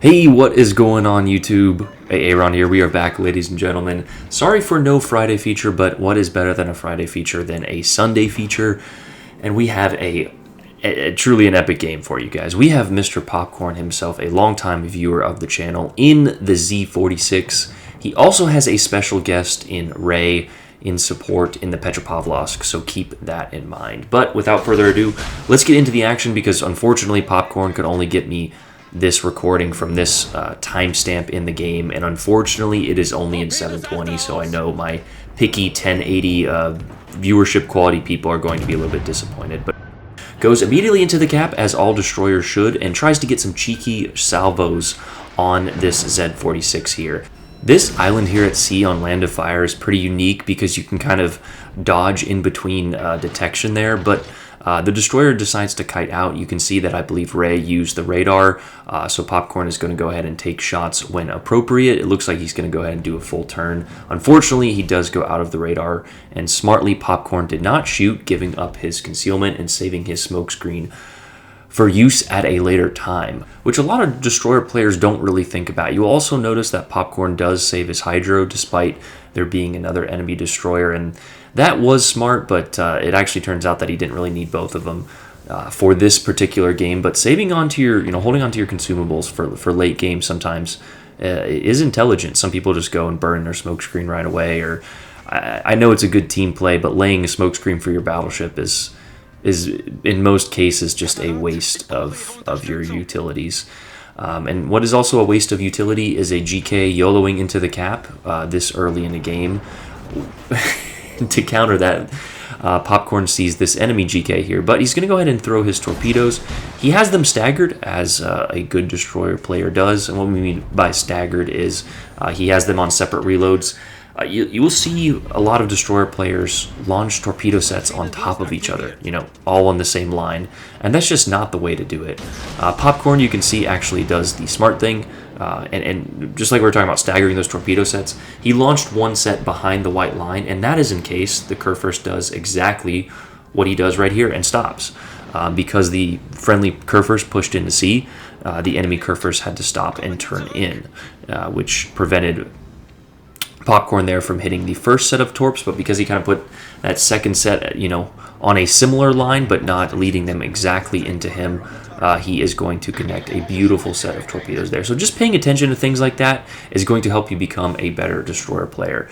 Hey, what is going on YouTube? Hey, Aaron here. We are back, ladies and gentlemen. Sorry for no Friday feature, but what is better than a Friday feature than a Sunday feature? And we have a truly an epic game for you guys. We have Mr. Popcorn himself, a longtime viewer of the channel, in the Z-46. He also has a special guest in Ray in support in the Petropavlovsk, so keep that in mind. But without further ado, let's get into the action because unfortunately Popcorn could only get me this recording from this timestamp in the game, and unfortunately it is only in 720, so I know my picky 1080 viewership quality people are going to be a little bit disappointed. But goes immediately into the cap, as all destroyers should, and tries to get some cheeky salvos on this Z-46 here. This island here at sea on Land of Fire is pretty unique because you can kind of dodge in between detection there, but the destroyer decides to kite out. You can see that I believe Ray used the radar, so Popcorn is going to go ahead and take shots when appropriate. It looks like he's going to go ahead and do a full turn. Unfortunately, he does go out of the radar, and smartly Popcorn did not shoot, giving up his concealment and saving his smoke screen for use at a later time, which a lot of destroyer players don't really think about. You'll also notice that Popcorn does save his hydro despite there being another enemy destroyer, and that was smart, but it actually turns out that he didn't really need both of them for this particular game. But saving onto your, holding onto your consumables for late game sometimes is intelligent. Some people just go and burn their smoke screen right away, or I know it's a good team play, but laying a smoke screen for your battleship is in most cases just a waste of your utilities. And what is also a waste of utility is a GK YOLOing into the cap this early in the game. To counter that, Popcorn sees this enemy GK here, but he's going to go ahead and throw his torpedoes. He has them staggered, as a good destroyer player does, and what we mean by staggered is he has them on separate reloads. You will see a lot of destroyer players launch torpedo sets on top of each other, all on the same line, and that's just not the way to do it. Popcorn, you can see, actually does the smart thing, and just like we were talking about staggering those torpedo sets, he launched one set behind the white line, and that is in case the Kurfürst does exactly what he does right here and stops. Because the friendly Kurfürst pushed into sea, the enemy Kurfürst had to stop and turn in, which prevented Popcorn there from hitting the first set of torps, but because he kind of put that second set, on a similar line, but not leading them exactly into him, he is going to connect a beautiful set of torpedoes there. So just paying attention to things like that is going to help you become a better destroyer player.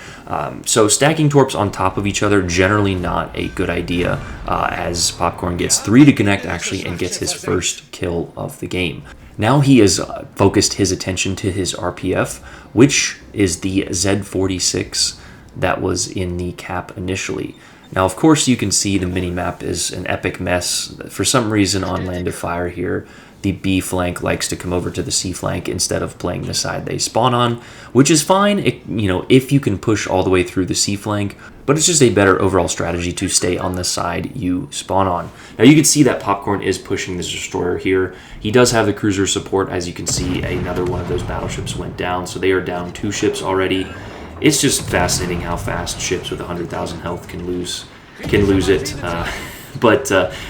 So stacking torps on top of each other, generally not a good idea, as Popcorn gets 3 to connect actually and gets his first kill of the game. Now he has focused his attention to his RPF, which is the Z-46 that was in the cap initially. Now, of course, you can see the mini-map is an epic mess. For some reason on Land of Fire here, the B flank likes to come over to the C flank instead of playing the side they spawn on, which is fine, if you can push all the way through the C flank, but it's just a better overall strategy to stay on the side you spawn on. Now you can see that Popcorn is pushing this destroyer here. He does have the cruiser support. As you can see, another one of those battleships went down, so they are down 2 ships already. It's just fascinating how fast ships with 100,000 health can lose it. But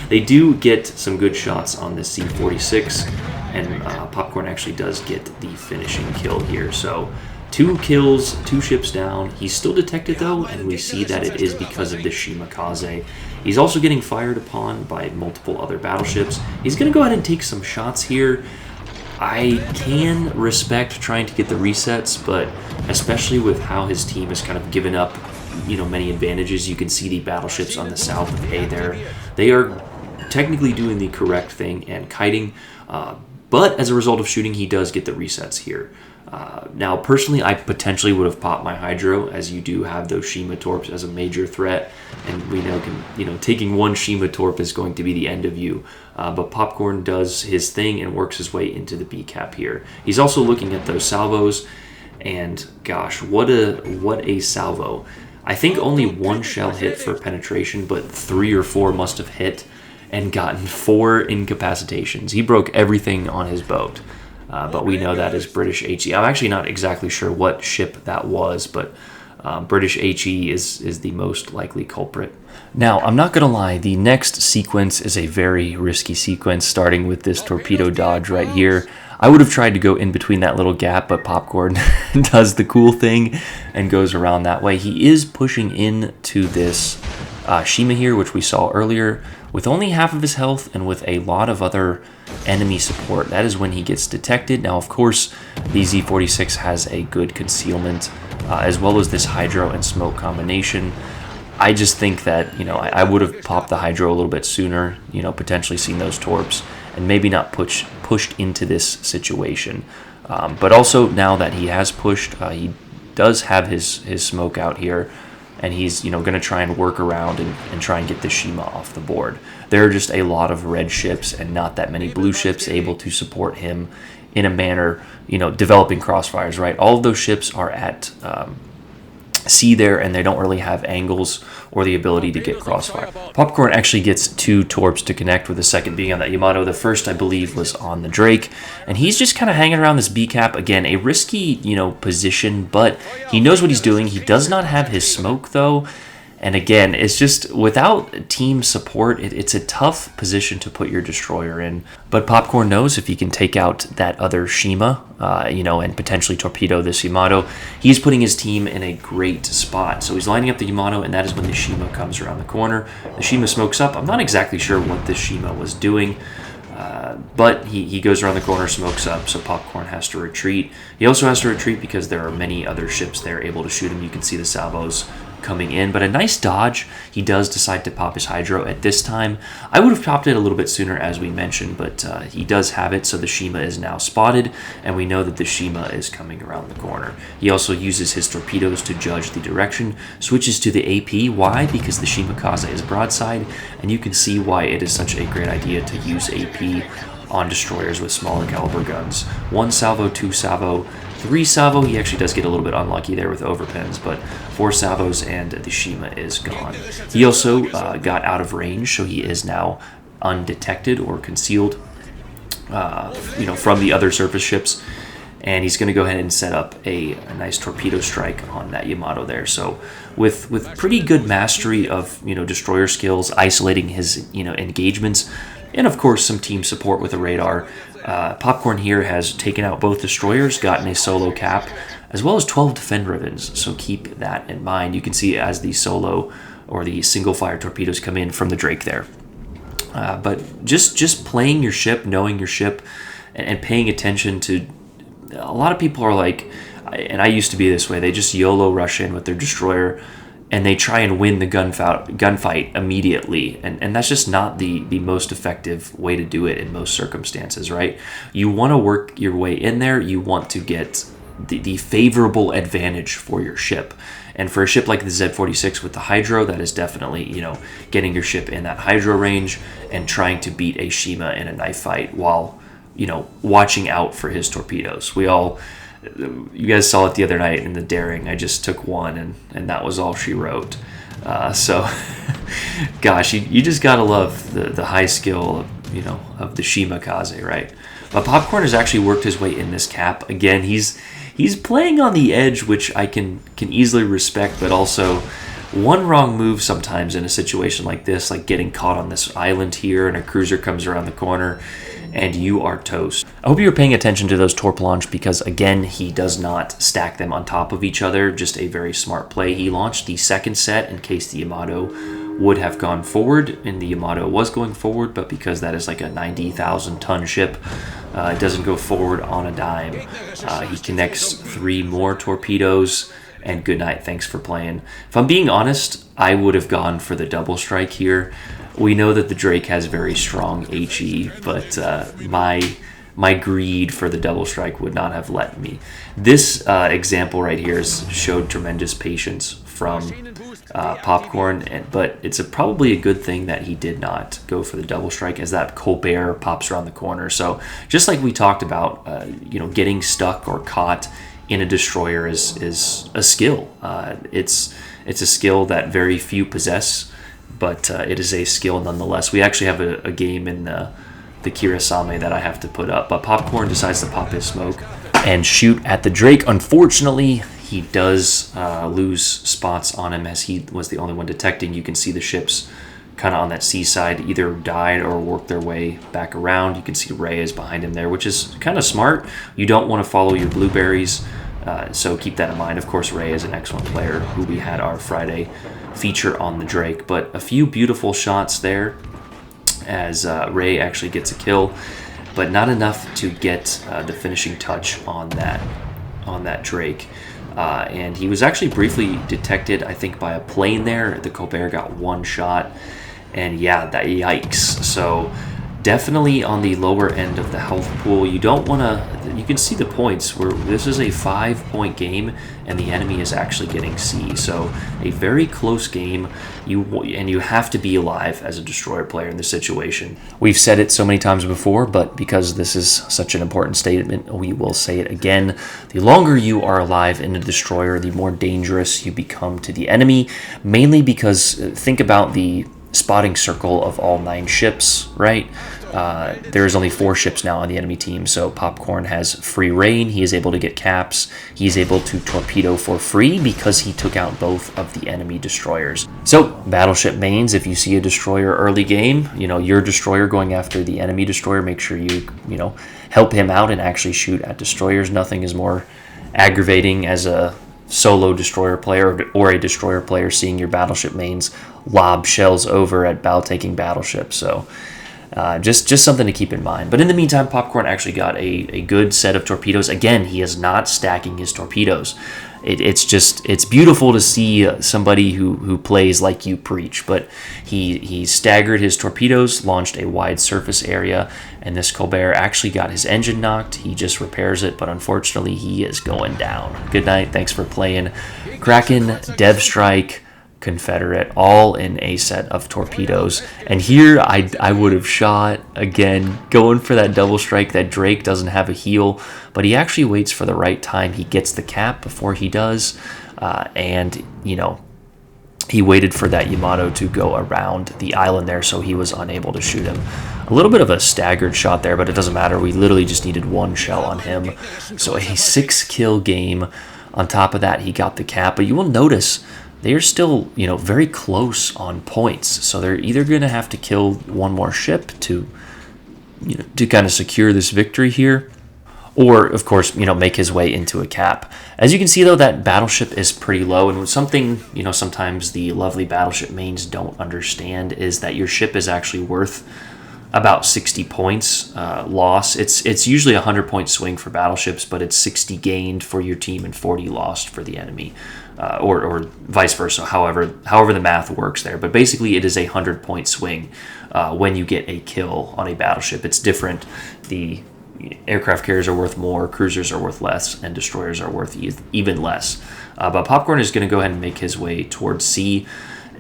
they do get some good shots on this C-46, and Popcorn actually does get the finishing kill here. So 2 kills, 2 ships down. He's still detected though, and we see that it is because of the Shimakaze. He's also getting fired upon by multiple other battleships. He's going to go ahead and take some shots here. I can respect trying to get the resets, but especially with how his team has kind of given up many advantages. You can see the battleships on the south of A there. They are technically doing the correct thing and kiting, but as a result of shooting, he does get the resets here. Now, personally, I potentially would have popped my Hydro, as you do have those Shima Torps as a major threat, and we know, taking one Shima Torp is going to be the end of you. But Popcorn does his thing and works his way into the B cap here. He's also looking at those salvos, and gosh, what a salvo! I think only 1 shell hit for penetration, but 3 or 4 must have hit and gotten 4 incapacitations. He broke everything on his boat. But we know that is British HE. I'm actually not exactly sure what ship that was, but British HE is the most likely culprit. Now, I'm not going to lie, the next sequence is a very risky sequence, starting with this torpedo dodge right here. I would have tried to go in between that little gap, but Popcorn does the cool thing and goes around that way. He is pushing into this Shima here, which we saw earlier, with only half of his health and with a lot of other enemy support. That is when he gets detected. Now, of course, the Z-46 has a good concealment, as well as this Hydro and Smoke combination. I just think that, I would have popped the Hydro a little bit sooner, potentially seen those torps, and maybe not pushed into this situation. But also, now that he has pushed, he does have his Smoke out here, and he's going to try and work around and try and get the Shima off the board. There are just a lot of red ships and not that many blue ships able to support him in a manner, developing crossfires, right? All of those ships are at sea there, and they don't really have angles or the ability to get crossfire. Popcorn actually gets 2 torps to connect, with the second being on that Yamato. The first, I believe, was on the Drake, and he's just kind of hanging around this B cap. Again, a risky, position, but he knows what he's doing. He does not have his smoke, though. And again, it's just, without team support, it's a tough position to put your destroyer in. But Popcorn knows if he can take out that other Shima, and potentially torpedo this Yamato, he's putting his team in a great spot. So he's lining up the Yamato, and that is when the Shima comes around the corner. The Shima smokes up. I'm not exactly sure what this Shima was doing, but he goes around the corner, smokes up, so Popcorn has to retreat. He also has to retreat because there are many other ships there able to shoot him. You can see the salvos coming in, but a nice dodge. He does decide to pop his Hydro at this time. I would have popped it a little bit sooner, as we mentioned, but he does have it, so the Shima is now spotted, and we know that the Shima is coming around the corner. He also uses his torpedoes to judge the direction, switches to the AP. Why? Because the Shima Kaze is broadside, and you can see why it is such a great idea to use AP on destroyers with smaller caliber guns. 1 salvo, 2 salvo, 3 salvo. He actually does get a little bit unlucky there with overpins, but 4 salvos and the Shima is gone. He also got out of range, so he is now undetected or concealed, from the other surface ships. And he's going to go ahead and set up a nice torpedo strike on that Yamato there. So with pretty good mastery of destroyer skills, isolating his engagements, and of course some team support with a radar, Popcorn here has taken out both destroyers, gotten a solo cap, as well as 12 defend rivens, so keep that in mind. You can see as the solo or the single fire torpedoes come in from the Drake there. But just playing your ship, knowing your ship, and paying attention to, a lot of people are like, and I used to be this way, they just YOLO rush in with their destroyer, and they try and win the gunfight immediately. And that's just not the most effective way to do it in most circumstances, right? You want to work your way in there. You want to get the favorable advantage for your ship. And for a ship like the Z-46 with the Hydro, that is definitely, getting your ship in that Hydro range and trying to beat a Shima in a knife fight while, watching out for his torpedoes. You guys saw it the other night in the Daring. I just took one, and that was all she wrote. So, gosh, you just gotta love the high skill of the Shima Kaze, right? But Popcorn has actually worked his way in this cap. Again, he's playing on the edge, which I can easily respect, but also one wrong move sometimes in a situation like this, like getting caught on this island here, and a cruiser comes around the corner, and you are toast. I hope you're paying attention to those torp launch, because again, he does not stack them on top of each other. Just a very smart play. He launched the second set in case the Yamato would have gone forward, and the Yamato was going forward, but because that is like a 90,000 ton ship, it doesn't go forward on a dime. He connects 3 more torpedoes, and good night, thanks for playing. If I'm being honest, I would have gone for the double strike here. We know that the Drake has very strong HE, but my greed for the double strike would not have let me. This example right here showed tremendous patience from Popcorn, but it's probably a good thing that he did not go for the double strike, as that Colbert pops around the corner. So just like we talked about, getting stuck or caught in a destroyer is a skill. It's a skill that very few possess, but it is a skill nonetheless. We actually have a game in the Kirasame that I have to put up, but Popcorn decides to pop his smoke and shoot at the Drake. Unfortunately, he does lose spots on him, as he was the only one detecting. You can see the ships kind of on that seaside either died or worked their way back around. You can see Ray is behind him there, which is kind of smart. You don't want to follow your blueberries, so keep that in mind. Of course, Ray is an excellent player who we had our Friday feature on the Drake, but a few beautiful shots there as Ray actually gets a kill, but not enough to get the finishing touch on that Drake. And he was actually briefly detected, I think, by a plane there. The Colbert got one shot, and yeah, that yikes. So definitely on the lower end of the health pool. You don't want to, you can see the points where this is a 5-point game and the enemy is actually getting C. So a very close game, and you have to be alive as a destroyer player in this situation. We've said it so many times before, but because this is such an important statement, we will say it again. The longer you are alive in a destroyer, the more dangerous you become to the enemy, mainly because think about the spotting circle of all 9 ships, right? There's only 4 ships now on the enemy team, so Popcorn has free reign. He is able to get caps. He's able to torpedo for free because he took out both of the enemy destroyers. So battleship mains, if you see a destroyer early game, your destroyer going after the enemy destroyer, make sure you help him out and actually shoot at destroyers. Nothing is more aggravating as a solo destroyer player or a destroyer player seeing your battleship mains lob shells over at taking battleships. So just something to keep in mind. But in the meantime, Popcorn actually got a good set of torpedoes. Again, he is not stacking his torpedoes. It's beautiful to see somebody who plays like you preach. But he staggered his torpedoes, launched a wide surface area, and this Colbert actually got his engine knocked. He just repairs it, but unfortunately he is going down. Good night. Thanks for playing. Kraken, Dev Strike, Confederate, all in a set of torpedoes. And here I would have shot, again, going for that double strike. That Drake doesn't have a heal, but he actually waits for the right time. He gets the cap before he does, and he waited for that Yamato to go around the island there, so he was unable to shoot him. A little bit of a staggered shot there, but it doesn't matter. We literally just needed 1 shell on him. So a 6-kill game. On top of that, he got the cap, but you will notice they are still, very close on points. So they're either going to have to kill one more ship to kind of secure this victory here, or, of course, make his way into a cap. As you can see, though, that battleship is pretty low, and something, sometimes the lovely battleship mains don't understand is that your ship is actually worth about 60 points loss. It's usually a 100-point swing for battleships, but it's 60 gained for your team and 40 lost for the enemy. Or vice versa, however the math works there. But basically, it is a 100-point swing when you get a kill on a battleship. It's different. The aircraft carriers are worth more, cruisers are worth less, and destroyers are worth even less. But Popcorn is going to go ahead and make his way towards C.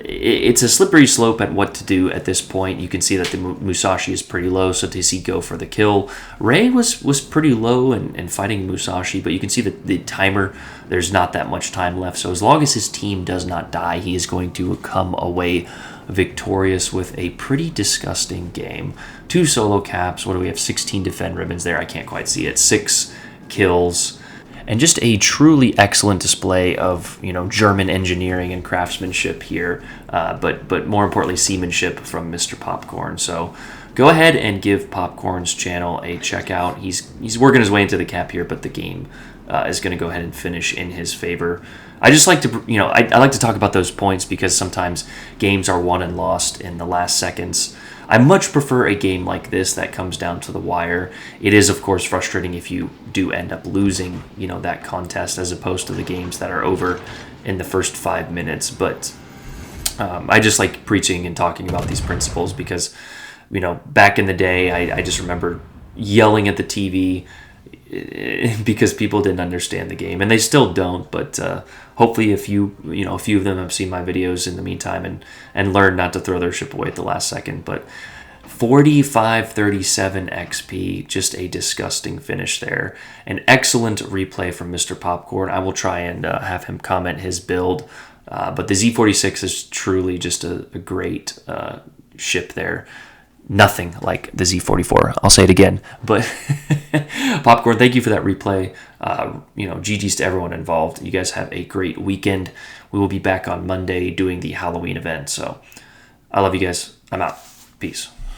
It's a slippery slope at what to do at this point. You can see that the Musashi is pretty low, so does he go for the kill? Ray was pretty low and fighting Musashi, but you can see that the timer, there's not that much time left. So as long as his team does not die, he is going to come away victorious with a pretty disgusting game. 2 solo caps. What do we have? 16 defend ribbons there. I can't quite see it. 6 kills. And just a truly excellent display of German engineering and craftsmanship here, but more importantly seamanship from Mr. Popcorn. So go ahead and give Popcorn's channel a check out. He's working his way into the cap here, but the game is going to go ahead and finish in his favor. I just like to I like to talk about those points because sometimes games are won and lost in the last seconds. I much prefer a game like this that comes down to the wire. It is, of course, frustrating if you do end up losing, that contest as opposed to the games that are over in the first 5 minutes. But I just like preaching and talking about these principles because, back in the day, I just remember yelling at the TV because people didn't understand the game, and they still don't. But hopefully, a few of them have seen my videos in the meantime and learned not to throw their ship away at the last second. But 4537 XP, just a disgusting finish there. An excellent replay from Mr. Popcorn. I will try and have him comment his build. But the Z-46 is truly just a great ship there. Nothing like the Z-44. I'll say it again. But Popcorn, thank you for that replay. GG's to everyone involved. You guys have a great weekend. We will be back on Monday doing the Halloween event. So I love you guys. I'm out. Peace.